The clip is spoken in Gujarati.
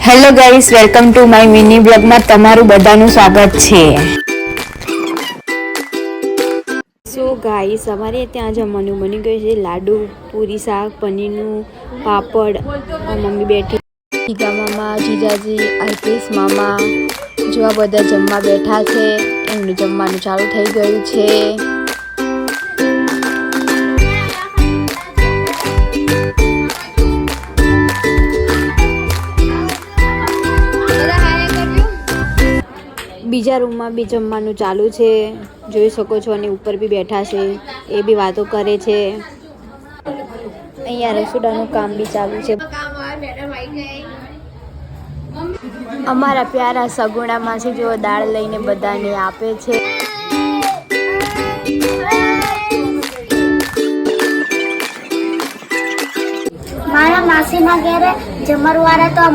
Hello guys, welcome to my mini બ્લોગમાં તમારું બધાનું સ્વાગત છે. સો ગાઈસ, અમારે ત્યાં જમવાનું બની ગયું છે. લાડુ, પૂરી, શાક, પનીરનું પાપડ. મમ્મી બેઠી, જીજા મામા, જીજાજી, આઈતિશ મામા જેવા બધા જમવા બેઠા છે. એમનું જમવાનું ચાલુ થઈ ગયું છે. બીજા રૂમમાં બી જમવાનું ચાલુ છે, જોઈ શકો છો. અને ઉપર બી બેઠા છે, એ બી વાતો કરે છે. અહીંયા રસોડાનું કામ બી ચાલુ છે. અમારા પ્યારા સગુણા માસી જેવો દાળ લઈને બધાને આપે છે. મારા માસીના ઘરે જમરવાળા તો